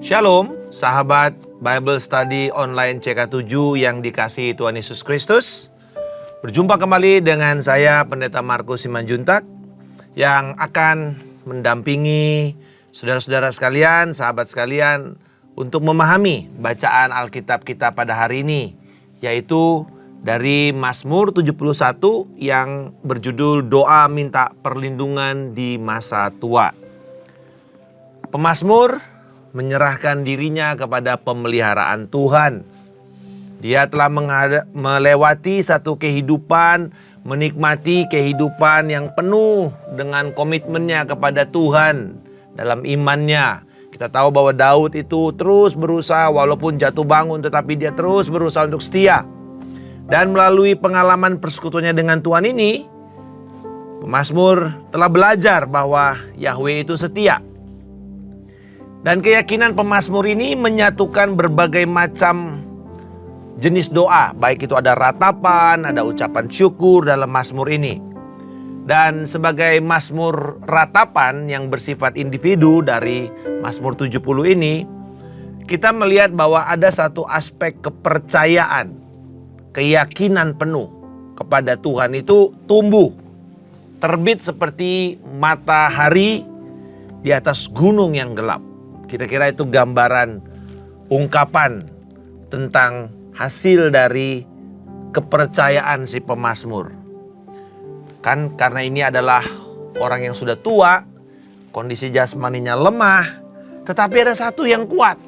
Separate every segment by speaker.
Speaker 1: Shalom, sahabat Bible Study Online CK7 yang dikasihi Tuhan Yesus Kristus. Berjumpa kembali dengan saya Pendeta Markus Simanjuntak yang akan mendampingi saudara-saudara sekalian, sahabat sekalian untuk memahami bacaan Alkitab kita pada hari ini, yaitu dari Mazmur 71 yang berjudul Doa Minta Perlindungan di Masa Tua. Pemazmur menyerahkan dirinya kepada pemeliharaan Tuhan. Dia telah melewati satu kehidupan, menikmati kehidupan yang penuh dengan komitmennya kepada Tuhan dalam imannya. Kita tahu bahwa Daud itu terus berusaha walaupun jatuh bangun, tetapi dia terus berusaha untuk setia. Dan melalui pengalaman persekutuannya dengan Tuhan ini, pemazmur telah belajar bahwa Yahweh itu setia. Dan keyakinan pemazmur ini menyatukan berbagai macam jenis doa. Baik itu ada ratapan, ada ucapan syukur dalam mazmur ini. Dan sebagai mazmur ratapan yang bersifat individu dari Mazmur 70 ini, kita melihat bahwa ada satu aspek kepercayaan, keyakinan penuh kepada Tuhan itu tumbuh. Terbit seperti matahari di atas gunung yang gelap. Kira-kira itu gambaran, ungkapan tentang hasil dari kepercayaan si pemazmur. Kan karena ini adalah orang yang sudah tua, kondisi jasmaninya lemah, tetapi ada satu yang kuat,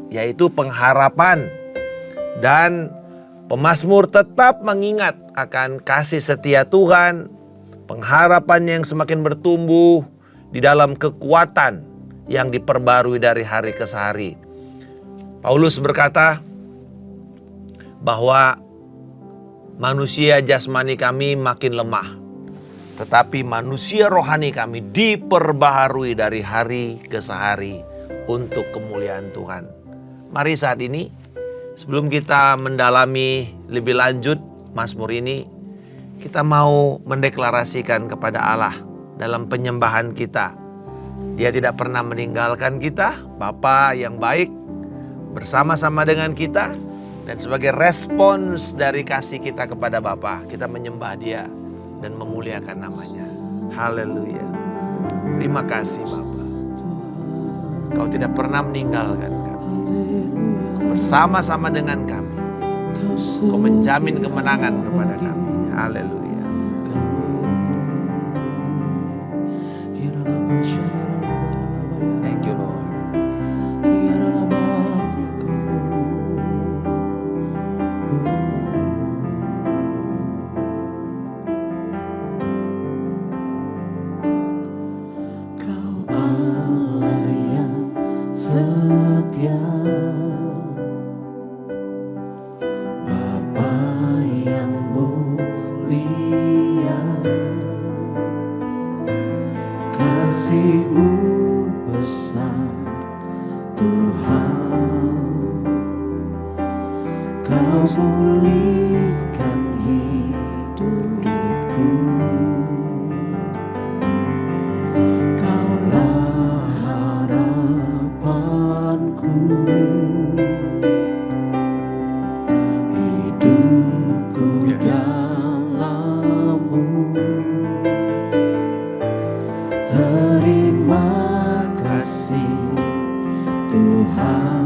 Speaker 1: yaitu pengharapan. Dan pemazmur tetap mengingat akan kasih setia Tuhan, pengharapan yang semakin bertumbuh di dalam kekuatan yang diperbarui dari hari ke hari. Paulus berkata bahwa manusia jasmani kami makin lemah, tetapi manusia rohani kami diperbaharui dari hari ke hari untuk kemuliaan Tuhan. Mari saat ini, sebelum kita mendalami lebih lanjut Mazmur ini, kita mau mendeklarasikan kepada Allah dalam penyembahan kita. Dia tidak pernah meninggalkan kita, Bapa yang baik bersama-sama dengan kita. Dan sebagai respons dari kasih kita kepada Bapa, kita menyembah Dia dan memuliakan namanya. Haleluya. Terima kasih Bapa. Kau tidak pernah meninggalkan kami. Kau bersama-sama dengan kami. Kau menjamin kemenangan kepada kami. Haleluya. Thank you Lord.
Speaker 2: Kau Allah yang setia, Bapa yang mulia, kasih-Mu besar Tuhan. Kau pulihkan hidupku, Kaulah harapanku. Hidupku dalam-Mu. Terima kasih Tuhan,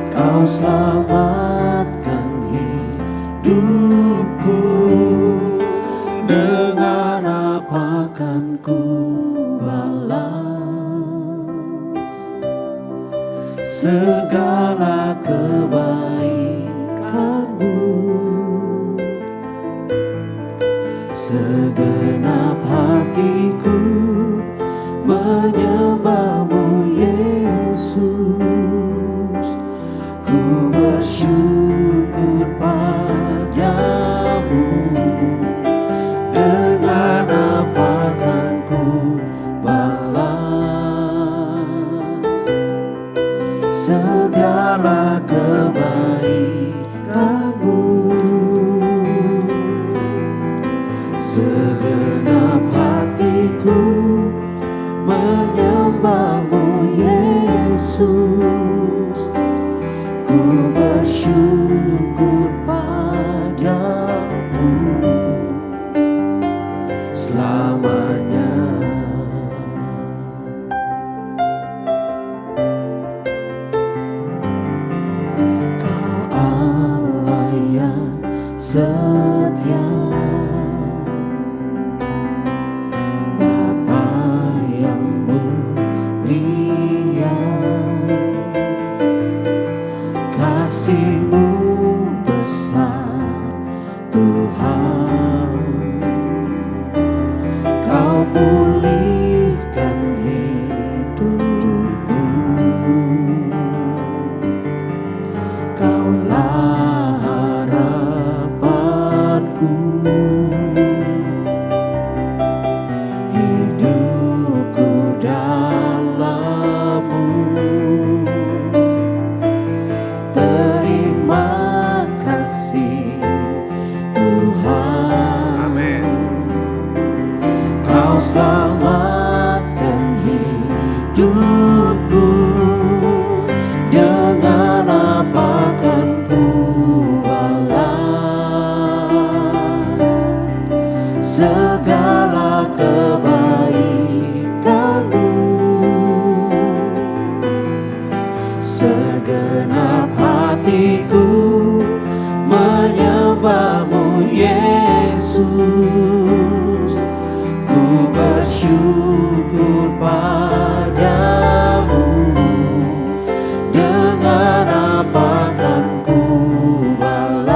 Speaker 2: Kau selamatkan hidupku. Dengan apa kan ku balas segala kebaikan-Mu? Segenap hatiku menyembah-Mu Yesus. Ku bersyukur padamu. Dengan apa kan ku balas segala kebaikan-Mu? Segenap hatiku menyembah-Mu hidupku, dengan apa kan ku balas segala kebaikanmu. Segenap hatiku menyembahmu Yesus, ku bersyukur padamu. Dengan apa kan ku balas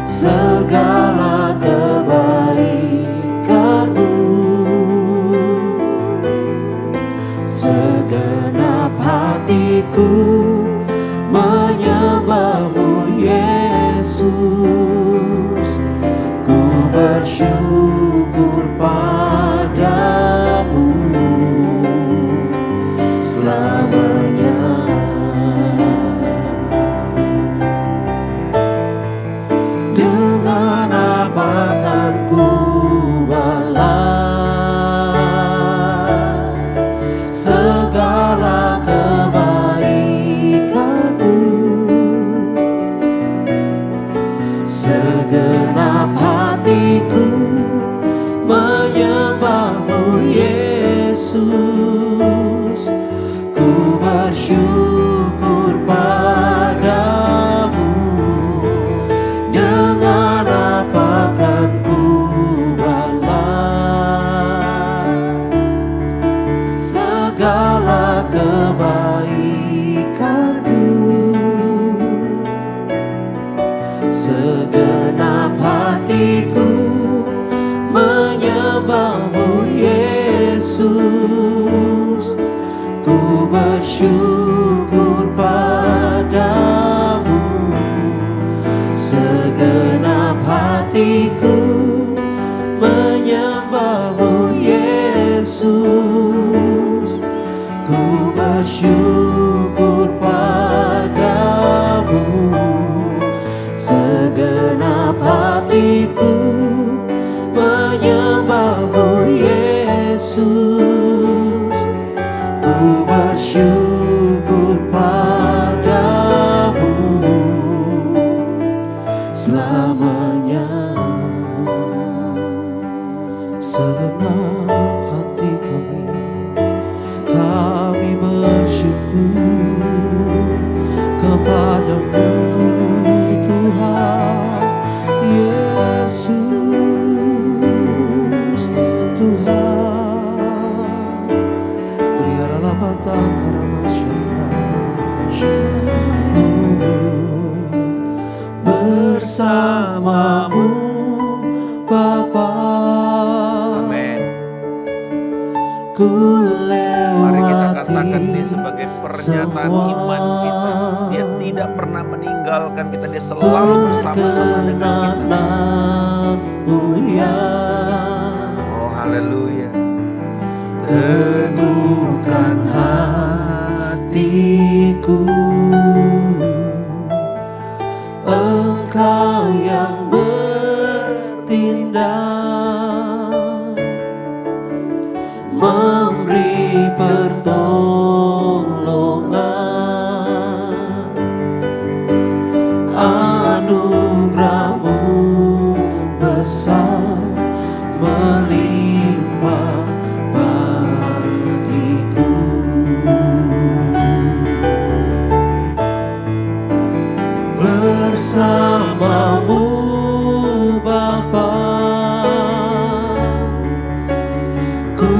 Speaker 2: segala kebaikanmu. Segenap hatiku menyembahmu Yesus, ku bersyukur padamu selamanya. Dengan apa kan ku balas segala kebaikanmu. Segenap hatiku menyembahmu Yesus, ku bersyukur padamu. Dengan apa kan ku balas segala kebaikanmu. Segenap hatiku menyembahmu Yesus, ku bersyukur padamu. Segenap hatiku menyembahmu Yesus, ku bersyukur padamu. Segenap hatiku menyembahmu Yesus, ku bersyukur padamu selamanya. Segenap hati kami bersyukur kepadamu Tuhan Yesus, Tuhan. Berialah batang karamasyana bersamamu Bapa.
Speaker 1: Amin.
Speaker 2: Ku
Speaker 1: Mari kita katakan
Speaker 2: lewati
Speaker 1: ini sebagai pernyataan iman kita. Dia tidak pernah meninggalkan kita. Dia selalu bersama-sama dengan kita. Oh haleluya.
Speaker 2: Teguhkan hatiku, Engkau yang bertindak, memberi pertolongan. Anugerah-Mu besar melimpah bagiku. Bersama-Mu Bapa, ku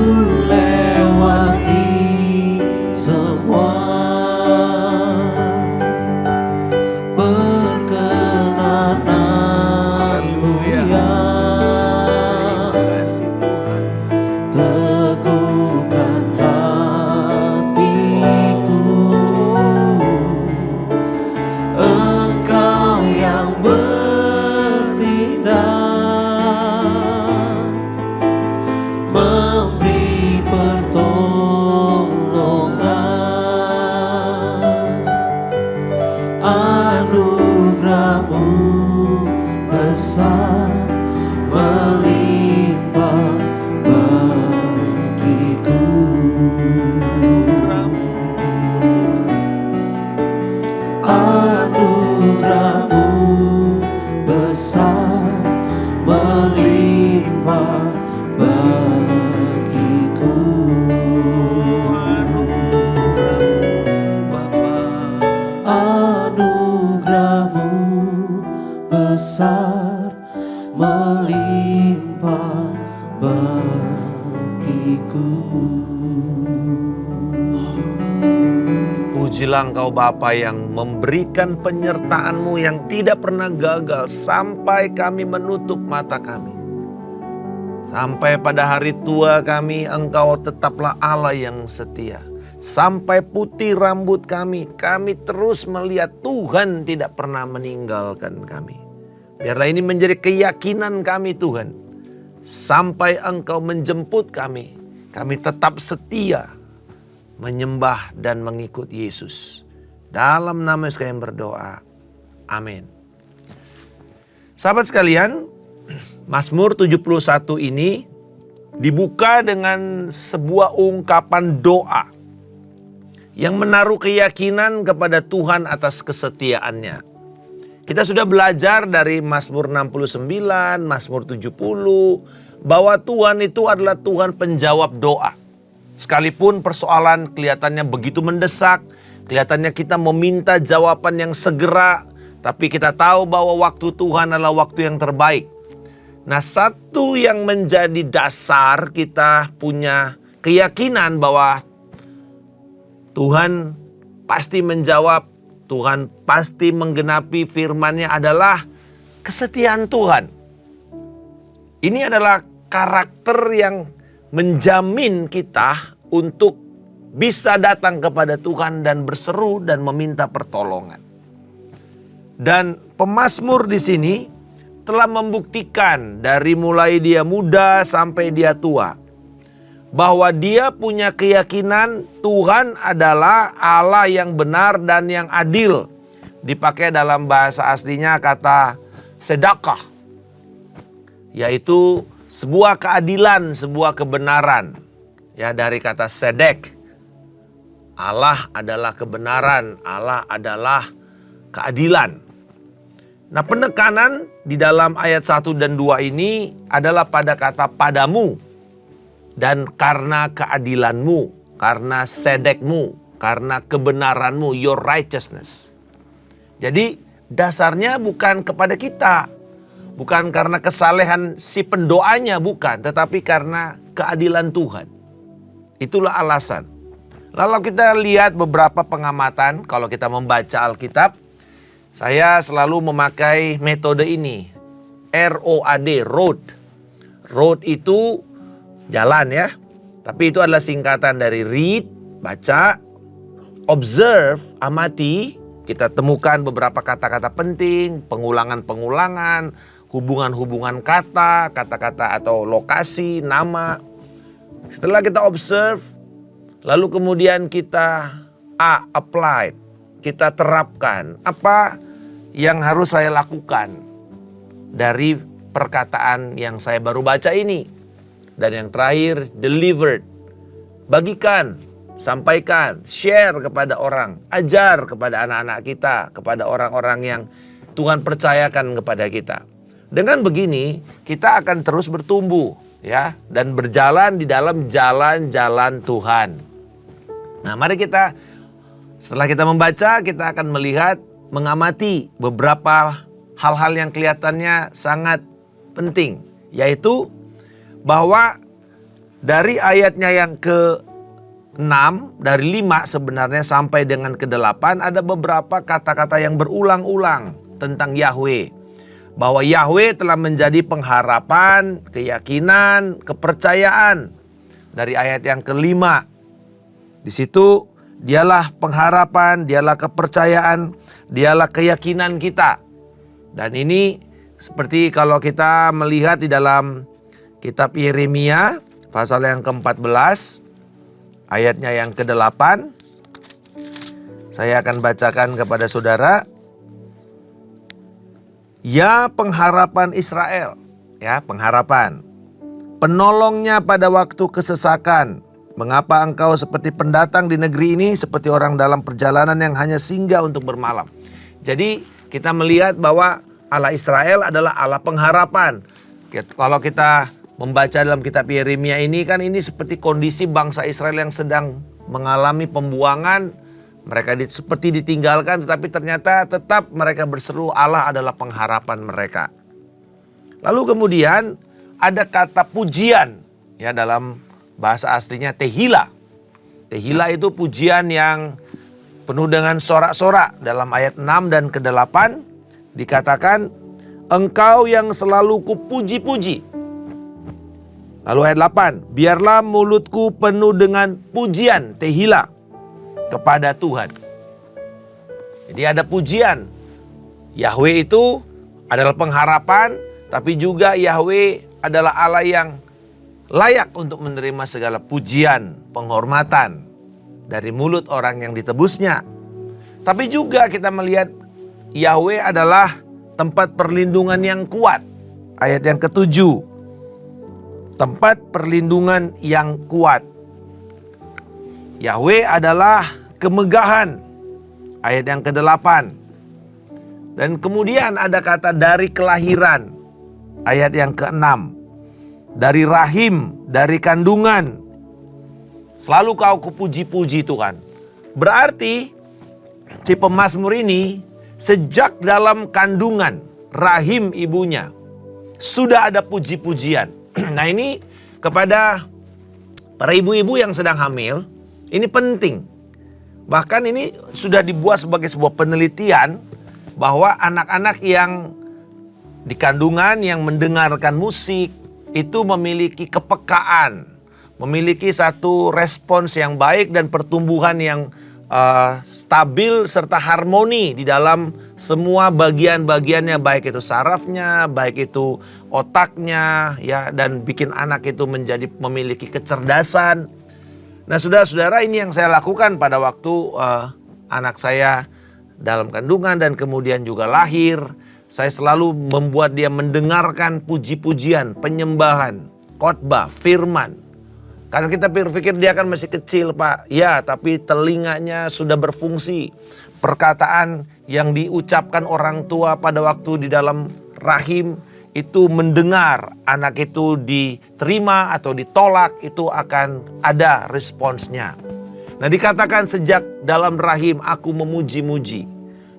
Speaker 1: Pujilah Engkau Bapa yang memberikan penyertaan-Mu yang tidak pernah gagal sampai kami menutup mata kami. Sampai pada hari tua kami, Engkau tetaplah Allah yang setia. Sampai putih rambut kami terus melihat Tuhan tidak pernah meninggalkan kami. Biarlah ini menjadi keyakinan kami Tuhan. Sampai Engkau menjemput kami tetap setia menyembah dan mengikut Yesus. Dalam nama Yesus kami berdoa. Amin. Sahabat sekalian, Mazmur 71 ini dibuka dengan sebuah ungkapan doa yang menaruh keyakinan kepada Tuhan atas kesetiaannya. Kita sudah belajar dari Mazmur 69, Mazmur 70, bahwa Tuhan itu adalah Tuhan penjawab doa. Sekalipun persoalan kelihatannya begitu mendesak, kelihatannya kita meminta jawaban yang segera, tapi kita tahu bahwa waktu Tuhan adalah waktu yang terbaik. Nah, satu yang menjadi dasar kita punya keyakinan bahwa Tuhan pasti menjawab, Tuhan pasti menggenapi firman-Nya adalah kesetiaan Tuhan. Ini adalah karakter yang menjamin kita untuk bisa datang kepada Tuhan dan berseru dan meminta pertolongan. Dan pemazmur di sini telah membuktikan dari mulai dia muda sampai dia tua, bahwa dia punya keyakinan Tuhan adalah Allah yang benar dan yang adil. Dipakai dalam bahasa aslinya kata sedekah, yaitu sebuah keadilan, sebuah kebenaran. Ya, dari kata sedek. Allah adalah kebenaran, Allah adalah keadilan. Nah, penekanan di dalam ayat 1 dan 2 ini adalah pada kata padamu. Dan karena keadilanmu, karena sedekmu, karena kebenaranmu, your righteousness. Jadi dasarnya bukan kepada kita. Bukan karena kesalehan si pendoanya, bukan. Tetapi karena keadilan Tuhan. Itulah alasan. Lalu kita lihat beberapa pengamatan. Kalau kita membaca Alkitab, saya selalu memakai metode ini. ROAD, road. Road itu jalan ya. Tapi itu adalah singkatan dari read, baca, observe, amati. Kita temukan beberapa kata-kata penting, pengulangan-pengulangan, hubungan-hubungan kata, kata-kata atau lokasi, nama. Setelah kita observe, lalu kemudian kita apply, kita terapkan. Apa yang harus saya lakukan dari perkataan yang saya baru baca ini? Dan yang terakhir, delivered. Bagikan, sampaikan, share kepada orang, ajar kepada anak-anak kita, kepada orang-orang yang Tuhan percayakan kepada kita. Dengan begini, kita akan terus bertumbuh ya dan berjalan di dalam jalan-jalan Tuhan. Nah, mari kita setelah kita membaca, kita akan melihat, mengamati beberapa hal-hal yang kelihatannya sangat penting, yaitu bahwa dari ayatnya yang ke-6, dari 5 sebenarnya sampai dengan ke-8 ada beberapa kata-kata yang berulang-ulang tentang Yahweh. Bahwa Yahweh telah menjadi pengharapan, keyakinan, kepercayaan. Dari ayat yang ke-5. Di situ dialah pengharapan, dialah kepercayaan, dialah keyakinan kita. Dan ini seperti kalau kita melihat di dalam kitab Yeremia pasal yang ke-14 ayatnya yang ke-8. Saya akan bacakan kepada saudara. Ya pengharapan Israel, ya pengharapan, penolongnya pada waktu kesesakan. Mengapa engkau seperti pendatang di negeri ini, seperti orang dalam perjalanan yang hanya singgah untuk bermalam. Jadi kita melihat bahwa Allah Israel adalah Allah pengharapan. Kalau kita membaca dalam kitab Yeremia ini kan ini seperti kondisi bangsa Israel yang sedang mengalami pembuangan. Mereka seperti ditinggalkan, tetapi ternyata tetap mereka berseru Allah adalah pengharapan mereka. Lalu kemudian ada kata pujian ya dalam Bahasa aslinya tehila. Tehila itu pujian yang penuh dengan sorak-sorak. Dalam ayat 6 dan ke-8 dikatakan, Engkau yang selalu kupuji-puji. Lalu ayat 8, biarlah mulutku penuh dengan pujian, tehila, kepada Tuhan. Jadi ada pujian. Yahweh itu adalah pengharapan, tapi juga Yahweh adalah Allah yang layak untuk menerima segala pujian, penghormatan dari mulut orang yang ditebusnya. Tapi juga kita melihat Yahweh adalah tempat perlindungan yang kuat. Ayat yang ke-7. Tempat perlindungan yang kuat. Yahweh adalah kemegahan. Ayat yang ke-8. Dan kemudian ada kata dari kelahiran. Ayat yang ke-6. Dari rahim, dari kandungan. Selalu kau kupuji-puji Tuhan. Berarti si pemazmur ini sejak dalam kandungan rahim ibunya sudah ada puji-pujian. Nah ini kepada para ibu-ibu yang sedang hamil, ini penting. Bahkan ini sudah dibuat sebagai sebuah penelitian bahwa anak-anak yang di kandungan yang mendengarkan musik itu memiliki kepekaan, memiliki satu respons yang baik dan pertumbuhan yang stabil serta harmoni di dalam semua bagian-bagiannya, baik itu sarafnya, baik itu otaknya, ya, dan bikin anak itu menjadi memiliki kecerdasan. Nah, saudara-saudara, ini yang saya lakukan pada waktu anak saya dalam kandungan dan kemudian juga lahir. Saya selalu membuat dia mendengarkan puji-pujian, penyembahan, khotbah, firman. Karena kita berpikir dia kan masih kecil, Pak. Ya, tapi telinganya sudah berfungsi. Perkataan yang diucapkan orang tua pada waktu di dalam rahim itu mendengar. Anak itu diterima atau ditolak, itu akan ada responsnya. Nah, dikatakan sejak dalam rahim aku memuji-muji.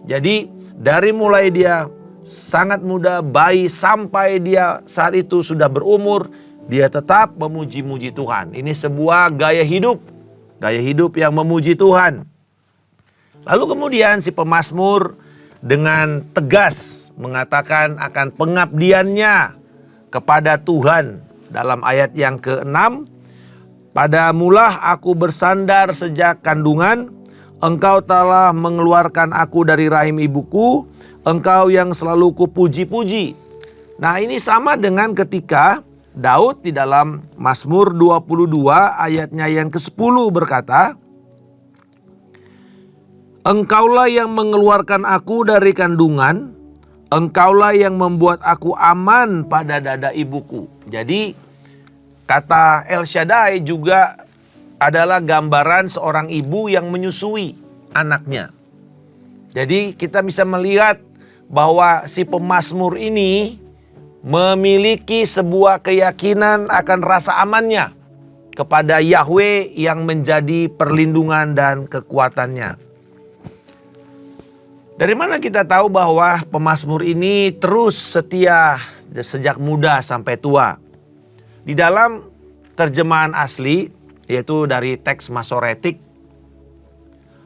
Speaker 1: Jadi dari mulai dia sangat muda, bayi, sampai dia saat itu sudah berumur, dia tetap memuji-muji Tuhan. Ini sebuah gaya hidup yang memuji Tuhan. Lalu kemudian si pemazmur dengan tegas mengatakan akan pengabdiannya kepada Tuhan. Dalam ayat yang ke-6, padamulah aku bersandar sejak kandungan, Engkau telah mengeluarkan aku dari rahim ibuku, Engkau yang selalu kupuji-puji. Nah, ini sama dengan ketika Daud di dalam Mazmur 22 ayatnya yang ke-10 berkata, Engkaulah yang mengeluarkan aku dari kandungan, Engkaulah yang membuat aku aman pada dada ibuku. Jadi kata El Shaddai juga adalah gambaran seorang ibu yang menyusui anaknya. Jadi kita bisa melihat bahwa si pemazmur ini memiliki sebuah keyakinan akan rasa amannya kepada Yahweh yang menjadi perlindungan dan kekuatannya. Dari mana kita tahu bahwa pemazmur ini terus setia sejak muda sampai tua? Di dalam terjemahan asli, yaitu dari teks Masoretik,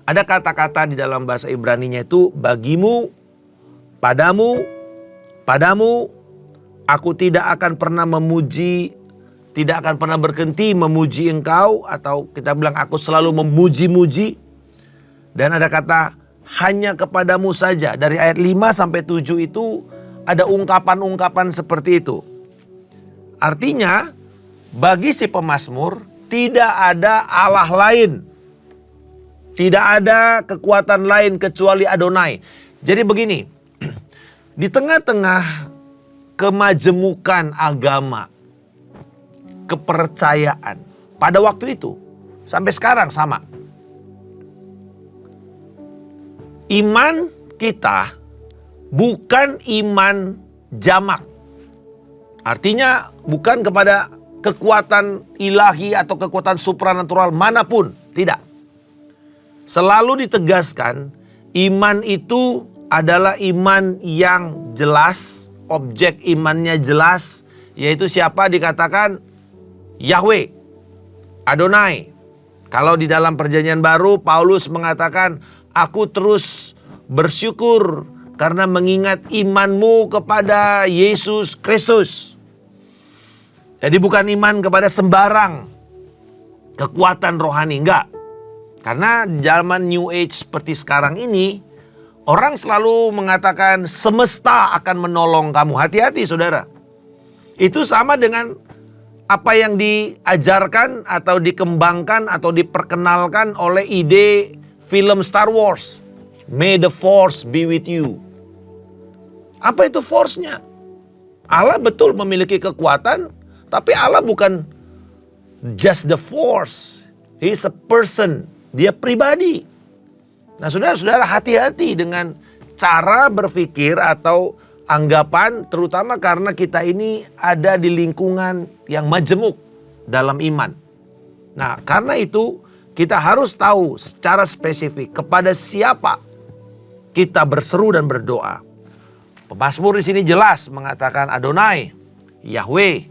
Speaker 1: ada kata-kata di dalam bahasa Ibraninya itu bagimu, padamu, aku tidak akan pernah memuji, tidak akan pernah berhenti memuji engkau, atau kita bilang aku selalu memuji-muji. Dan ada kata hanya kepadamu saja. Dari ayat 5 sampai 7 itu ada ungkapan-ungkapan seperti itu. Artinya bagi si pemazmur tidak ada Allah lain. Tidak ada kekuatan lain kecuali Adonai. Jadi begini, di tengah-tengah kemajemukan agama, kepercayaan pada waktu itu sampai sekarang sama. Iman kita bukan iman jamak. Artinya bukan kepada kekuatan ilahi atau kekuatan supranatural manapun, tidak. Selalu ditegaskan iman itu adalah iman yang jelas, objek imannya jelas, yaitu siapa? Dikatakan Yahweh. Adonai. Kalau di dalam perjanjian baru, Paulus mengatakan, aku terus bersyukur karena mengingat imanmu kepada Yesus Kristus. Jadi bukan iman kepada sembarang kekuatan rohani, enggak. Karena zaman New Age seperti sekarang ini, orang selalu mengatakan semesta akan menolong kamu. Hati-hati saudara. Itu sama dengan apa yang diajarkan atau dikembangkan atau diperkenalkan oleh ide film Star Wars. May the Force be with you. Apa itu force-nya? Allah betul memiliki kekuatan, tapi Allah bukan just the force. He is a person. Dia pribadi. Nah saudara-saudara, hati-hati dengan cara berpikir atau anggapan, terutama karena kita ini ada di lingkungan yang majemuk dalam iman. Nah, karena itu kita harus tahu secara spesifik kepada siapa kita berseru dan berdoa. Pemazmur di sini jelas mengatakan Adonai, Yahweh.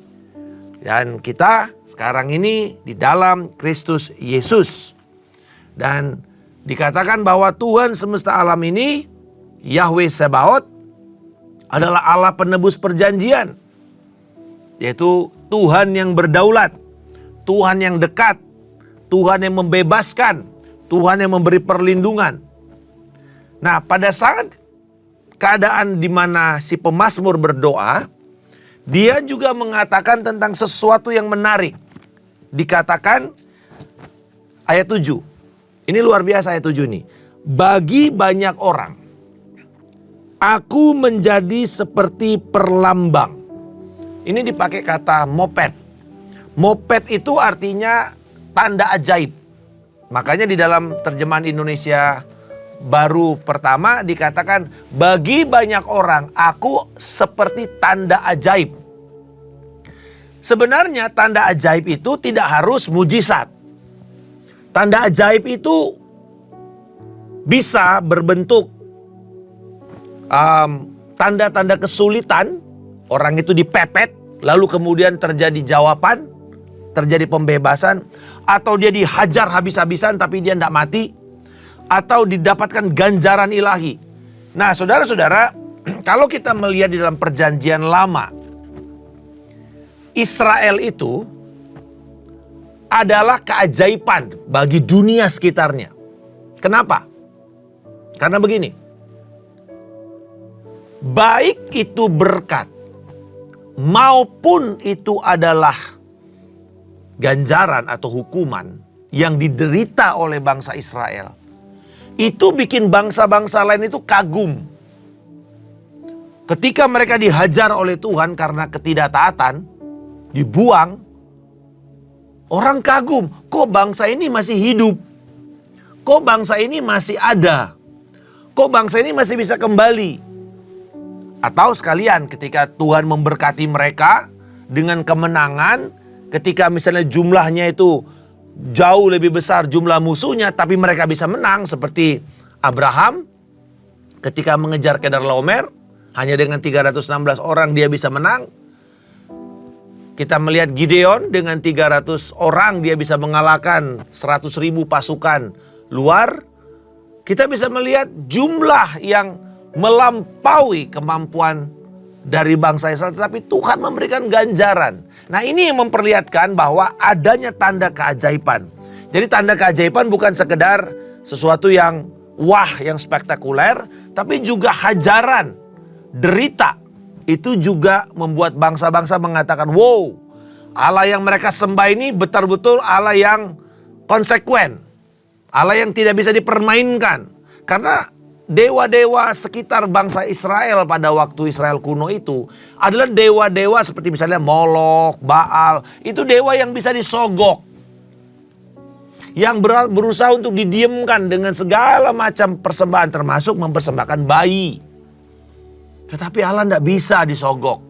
Speaker 1: Dan kita sekarang ini di dalam Kristus Yesus. Dan dikatakan bahwa Tuhan semesta alam ini, Yahweh Sebaot, adalah Allah penebus perjanjian. Yaitu Tuhan yang berdaulat, Tuhan yang dekat, Tuhan yang membebaskan, Tuhan yang memberi perlindungan. Nah, pada saat keadaan di mana si pemazmur berdoa, dia juga mengatakan tentang sesuatu yang menarik. Dikatakan ayat 7. Ini luar biasa ayat 7 nih. Bagi banyak orang, aku menjadi seperti perlambang. Ini dipakai kata moped. Moped itu artinya tanda ajaib. Makanya di dalam terjemahan Indonesia baru pertama dikatakan, bagi banyak orang aku seperti tanda ajaib. Sebenarnya tanda ajaib itu tidak harus mujizat. Tanda ajaib itu bisa berbentuk tanda-tanda kesulitan, orang itu dipepet, lalu kemudian terjadi jawaban, terjadi pembebasan, atau dia dihajar habis-habisan tapi dia tidak mati, atau didapatkan ganjaran ilahi. Nah saudara-saudara, kalau kita melihat di dalam perjanjian lama, Israel itu adalah keajaiban bagi dunia sekitarnya. Kenapa? Karena begini, baik itu berkat maupun itu adalah ganjaran atau hukuman yang diderita oleh bangsa Israel, itu bikin bangsa-bangsa lain itu kagum. Ketika mereka dihajar oleh Tuhan karena ketidaktaatan, dibuang, orang kagum, kok bangsa ini masih hidup? Kok bangsa ini masih ada? Kok bangsa ini masih bisa kembali? Atau sekalian ketika Tuhan memberkati mereka dengan kemenangan, ketika misalnya jumlahnya itu jauh lebih besar jumlah musuhnya, tapi mereka bisa menang seperti Abraham ketika mengejar Kedorlaomer, hanya dengan 316 orang dia bisa menang. Kita melihat Gideon dengan 300 orang dia bisa mengalahkan 100.000 pasukan luar. Kita bisa melihat jumlah yang melampaui kemampuan dari bangsa Israel, tetapi Tuhan memberikan ganjaran. Nah ini yang memperlihatkan bahwa adanya tanda keajaiban. Jadi tanda keajaiban bukan sekedar sesuatu yang wah, yang spektakuler, tapi juga hajaran, derita. Itu juga membuat bangsa-bangsa mengatakan, wow, Allah yang mereka sembah ini betul-betul Allah yang konsekuen. Allah yang tidak bisa dipermainkan. Karena dewa-dewa sekitar bangsa Israel pada waktu Israel kuno itu adalah dewa-dewa seperti misalnya Molok, Baal. Itu dewa yang bisa disogok. Yang berusaha untuk didiamkan dengan segala macam persembahan, termasuk mempersembahkan bayi. Tetapi Allah tidak bisa disogok.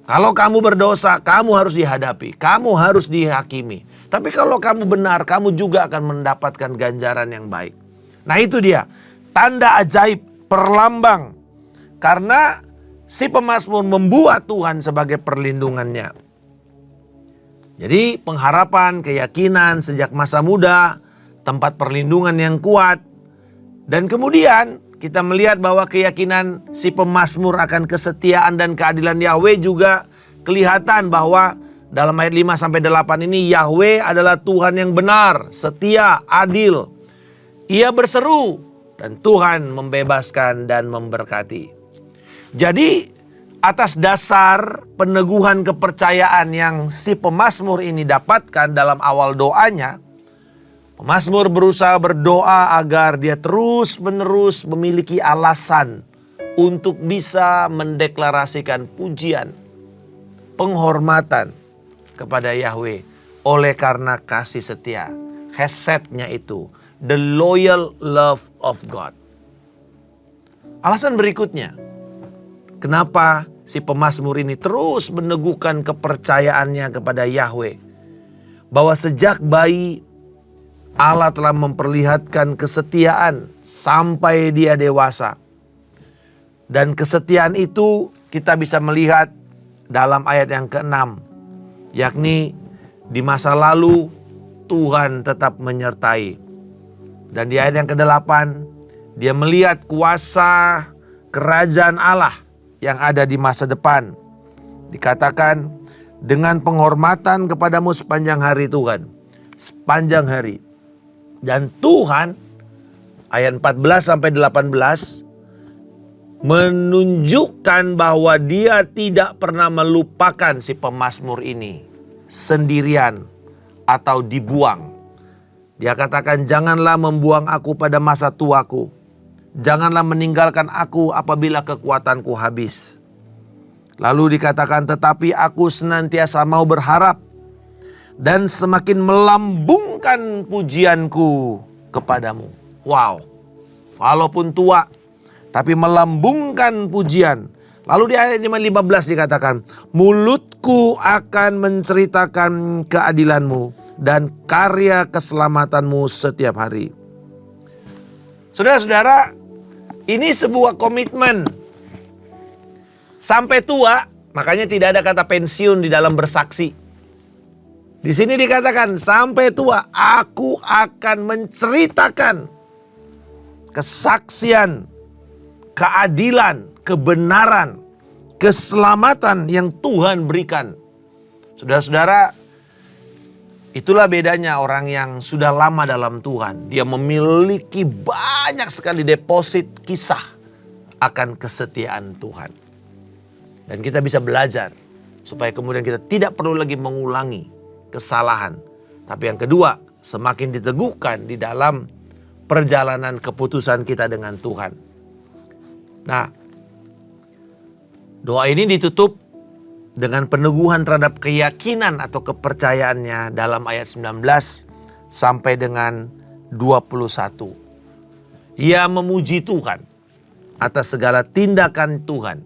Speaker 1: Kalau kamu berdosa, kamu harus dihadapi. Kamu harus dihakimi. Tapi kalau kamu benar, kamu juga akan mendapatkan ganjaran yang baik. Nah itu dia. Tanda ajaib, perlambang. Karena si pemazmur membuat Tuhan sebagai perlindungannya. Jadi pengharapan, keyakinan sejak masa muda, tempat perlindungan yang kuat. Dan kemudian kita melihat bahwa keyakinan si pemazmur akan kesetiaan dan keadilan Yahweh juga kelihatan bahwa dalam ayat 5-8 ini Yahweh adalah Tuhan yang benar, setia, adil. Ia berseru dan Tuhan membebaskan dan memberkati. Jadi atas dasar peneguhan kepercayaan yang si pemazmur ini dapatkan dalam awal doanya, pemazmur berusaha berdoa agar dia terus-menerus memiliki alasan untuk bisa mendeklarasikan pujian, penghormatan kepada Yahweh oleh karena kasih setia, hesednya itu, the loyal love of God. Alasan berikutnya, kenapa si pemazmur ini terus meneguhkan kepercayaannya kepada Yahweh, bahwa sejak bayi Allah telah memperlihatkan kesetiaan sampai dia dewasa. Dan kesetiaan itu kita bisa melihat dalam ayat yang ke-6. Yakni di masa lalu Tuhan tetap menyertai. Dan di ayat yang ke-8 dia melihat kuasa kerajaan Allah yang ada di masa depan. Dikatakan dengan penghormatan kepadamu sepanjang hari Tuhan. Sepanjang hari. Dan Tuhan ayat 14-18 menunjukkan bahwa dia tidak pernah melupakan si pemazmur ini sendirian atau dibuang. Dia katakan, janganlah membuang aku pada masa tuaku. Janganlah meninggalkan aku apabila kekuatanku habis. Lalu dikatakan, tetapi aku senantiasa mau berharap dan semakin melambungkan pujianku kepadamu. Wow, walaupun tua, tapi melambungkan pujian. Lalu di ayat 15 dikatakan, mulutku akan menceritakan keadilanmu dan karya keselamatanmu setiap hari. Saudara-saudara, ini sebuah komitmen. Sampai tua, makanya tidak ada kata pensiun di dalam bersaksi. Di sini dikatakan, sampai tua aku akan menceritakan kesaksian, keadilan, kebenaran, keselamatan yang Tuhan berikan. Saudara-saudara, itulah bedanya orang yang sudah lama dalam Tuhan. Dia memiliki banyak sekali deposit kisah akan kesetiaan Tuhan. Dan kita bisa belajar supaya kemudian kita tidak perlu lagi mengulangi kesalahan. Tapi yang kedua, semakin diteguhkan di dalam perjalanan keputusan kita dengan Tuhan. Nah, doa ini ditutup dengan peneguhan terhadap keyakinan atau kepercayaannya dalam ayat 19 sampai dengan 21. Ia memuji Tuhan atas segala tindakan Tuhan.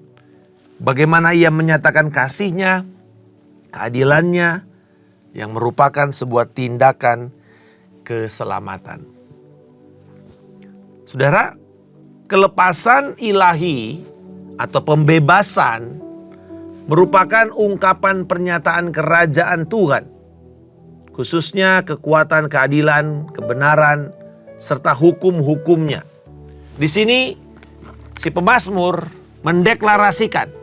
Speaker 1: Bagaimana ia menyatakan kasih-Nya, keadilan-Nya yang merupakan sebuah tindakan keselamatan. Saudara, kelepasan ilahi atau pembebasan merupakan ungkapan pernyataan kerajaan Tuhan. Khususnya kekuatan keadilan, kebenaran, serta hukum-hukumnya. Di sini si pemazmur mendeklarasikan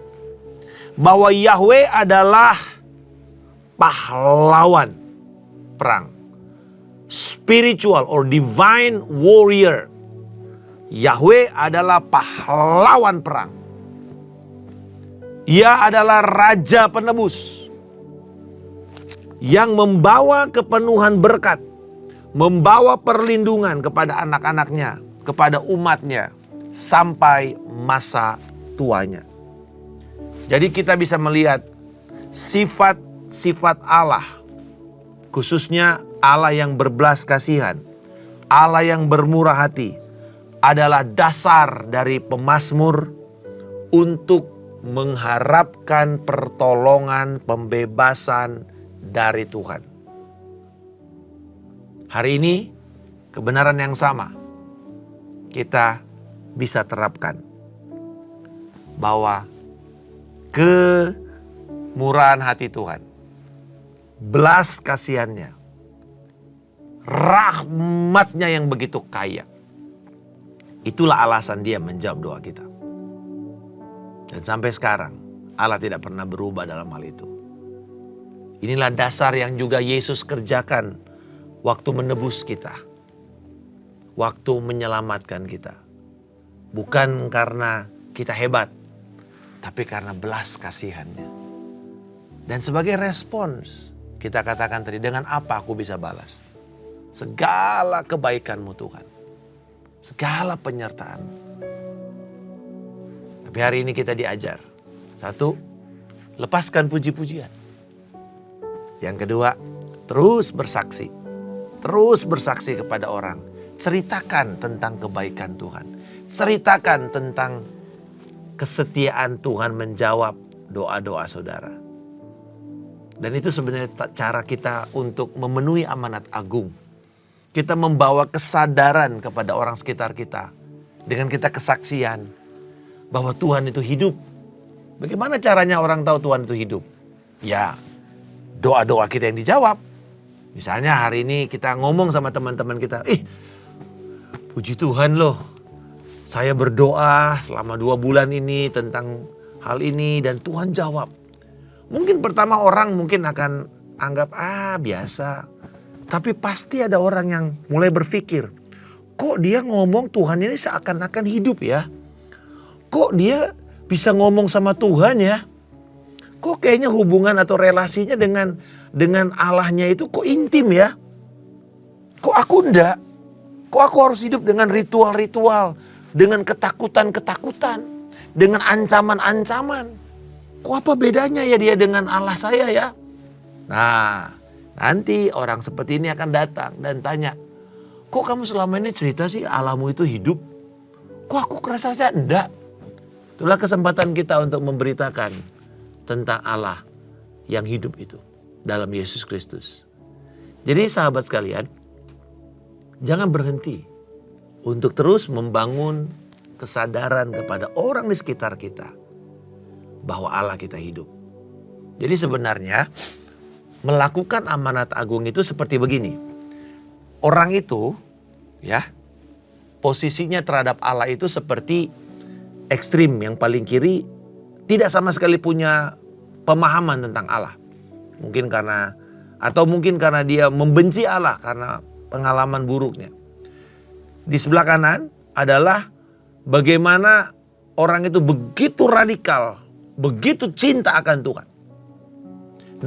Speaker 1: bahwa Yahweh adalah pahlawan perang. Spiritual or divine warrior. Yahweh adalah pahlawan perang. Ia adalah raja penebus yang membawa kepenuhan berkat, membawa perlindungan kepada anak-anaknya, kepada umatnya sampai masa tuanya. Jadi kita bisa melihat sifat-sifat Allah, khususnya Allah yang berbelas kasihan, Allah yang bermurah hati, adalah dasar dari pemazmur untuk mengharapkan pertolongan, pembebasan dari Tuhan. Hari ini kebenaran yang sama kita bisa terapkan, bahwa kemurahan hati Tuhan, belas kasihannya, rahmatnya yang begitu kaya. Itulah alasan dia menjawab doa kita. Dan sampai sekarang Allah tidak pernah berubah dalam hal itu. Inilah dasar yang juga Yesus kerjakan waktu menebus kita, waktu menyelamatkan kita. Bukan karena kita hebat, tapi karena belas kasihannya. Dan sebagai respons, kita katakan tadi, dengan apa aku bisa balas? Segala kebaikan-Mu Tuhan, segala penyertaan. Tapi hari ini kita diajar. Satu, lepaskan puji-pujian. Yang kedua, terus bersaksi. Terus bersaksi kepada orang. Ceritakan tentang kebaikan Tuhan. Ceritakan tentang kesetiaan Tuhan menjawab doa-doa saudara. Dan itu sebenarnya cara kita untuk memenuhi amanat agung. Kita membawa kesadaran kepada orang sekitar kita. Dengan kita kesaksian bahwa Tuhan itu hidup. Bagaimana caranya orang tahu Tuhan itu hidup? Ya, doa-doa kita yang dijawab. Misalnya hari ini kita ngomong sama teman-teman kita. Puji Tuhan loh. Saya berdoa selama 2 bulan ini tentang hal ini dan Tuhan jawab. Mungkin pertama orang mungkin akan anggap biasa. Tapi pasti ada orang yang mulai berpikir, kok dia ngomong Tuhan ini seakan-akan hidup ya? Kok dia bisa ngomong sama Tuhan ya? Kok kayaknya hubungan atau relasinya dengan Allahnya itu kok intim ya? Kok aku enggak? Kok aku harus hidup dengan ritual-ritual? Dengan ketakutan-ketakutan? Dengan ancaman-ancaman? Kok apa bedanya ya dia dengan Allah saya ya? Nah, nanti orang seperti ini akan datang dan tanya, kok kamu selama ini cerita sih Allahmu itu hidup? Kok aku kerasa saja enggak? Itulah kesempatan kita untuk memberitakan tentang Allah yang hidup itu dalam Yesus Kristus. Jadi sahabat sekalian, jangan berhenti untuk terus membangun kesadaran kepada orang di sekitar kita bahwa Allah kita hidup. Jadi sebenarnya melakukan amanat agung itu seperti begini. Orang itu ya posisinya terhadap Allah itu seperti ekstrim, yang paling kiri tidak sama sekali punya pemahaman tentang Allah. Mungkin karena dia membenci Allah karena pengalaman buruknya. Di sebelah kanan adalah bagaimana orang itu begitu radikal, begitu cinta akan Tuhan.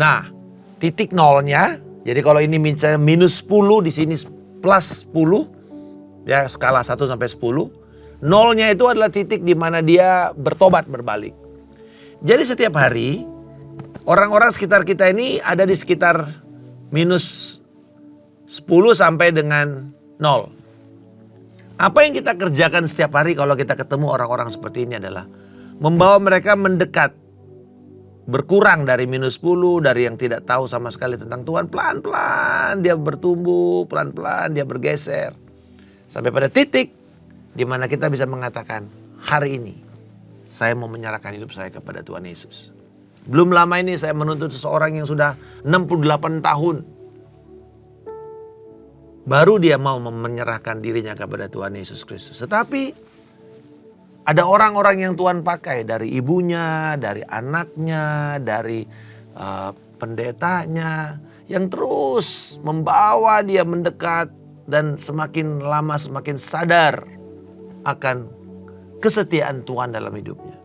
Speaker 1: Nah, titik nolnya, jadi kalau ini misalnya minus 10, di sini plus 10, ya skala 1 sampai 10. Nolnya itu adalah titik di mana dia bertobat berbalik. Jadi setiap hari orang-orang sekitar kita ini ada di sekitar minus 10 sampai dengan 0. Apa yang kita kerjakan setiap hari kalau kita ketemu orang-orang seperti ini adalah membawa mereka mendekat. Berkurang dari minus 10, dari yang tidak tahu sama sekali tentang Tuhan. Pelan-pelan dia bertumbuh, pelan-pelan dia bergeser. Sampai pada titik di mana kita bisa mengatakan, hari ini saya mau menyerahkan hidup saya kepada Tuhan Yesus. Belum lama ini saya menuntut seseorang yang sudah 68 tahun. Baru dia mau menyerahkan dirinya kepada Tuhan Yesus Kristus. Tetapi ada orang-orang yang Tuhan pakai, dari ibunya, dari anaknya, dari pendetanya, yang terus membawa dia mendekat dan semakin lama semakin sadar akan kesetiaan Tuhan dalam hidupnya.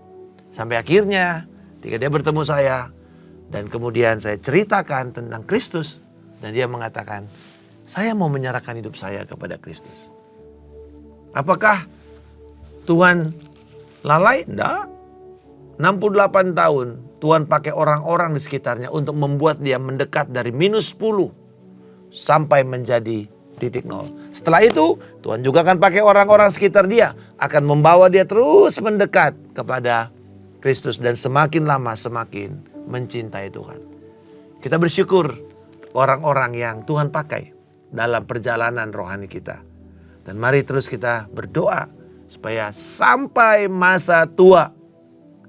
Speaker 1: Sampai akhirnya ketika dia bertemu saya dan kemudian saya ceritakan tentang Kristus dan dia mengatakan, saya mau menyerahkan hidup saya kepada Kristus. Apakah Tuhan lalai? Enggak. 68 tahun Tuhan pakai orang-orang di sekitarnya untuk membuat dia mendekat dari minus 10 sampai menjadi titik 0. Setelah itu Tuhan juga akan pakai orang-orang sekitar dia, akan membawa dia terus mendekat kepada Kristus dan semakin lama semakin mencintai Tuhan. Kita bersyukur orang-orang yang Tuhan pakai dalam perjalanan rohani kita. Dan mari terus kita berdoa supaya sampai masa tua,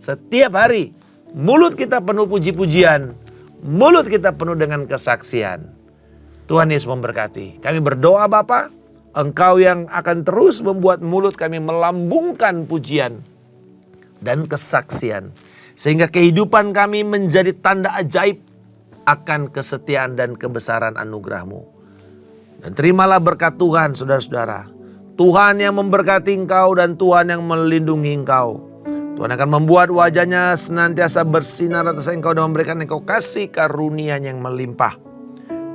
Speaker 1: setiap hari mulut kita penuh puji-pujian, mulut kita penuh dengan kesaksian. Tuhan Yesus memberkati. Kami berdoa Bapa, Engkau yang akan terus membuat mulut kami melambungkan pujian dan kesaksian. Sehingga kehidupan kami menjadi tanda ajaib akan kesetiaan dan kebesaran anugerah-Mu. Dan terimalah berkat Tuhan saudara-saudara. Tuhan yang memberkati engkau dan Tuhan yang melindungi engkau. Tuhan akan membuat wajahnya senantiasa bersinar atas engkau dan memberikan engkau kasih karunia yang melimpah.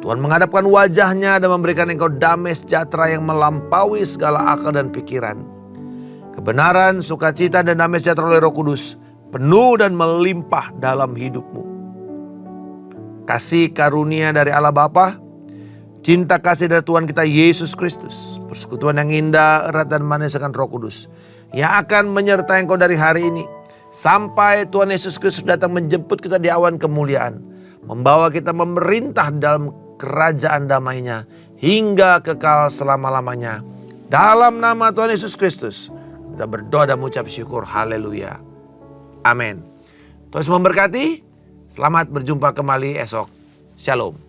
Speaker 1: Tuhan menghadapkan wajahnya dan memberikan engkau damai sejahtera yang melampaui segala akal dan pikiran. Kebenaran, sukacita dan damai sejahtera oleh Roh Kudus penuh dan melimpah dalam hidupmu. Kasih karunia dari Allah Bapa, cinta kasih dari Tuhan kita Yesus Kristus, persekutuan yang indah, erat dan manis dengan Roh Kudus yang akan menyertai engkau dari hari ini sampai Tuhan Yesus Kristus datang menjemput kita di awan kemuliaan, membawa kita memerintah dalam kerajaan damai-Nya hingga kekal selama-lamanya. Dalam nama Tuhan Yesus Kristus kita berdoa dan mengucap syukur. Haleluya. Amin. Tuhan Yesus memberkati. Selamat berjumpa kembali esok. Shalom.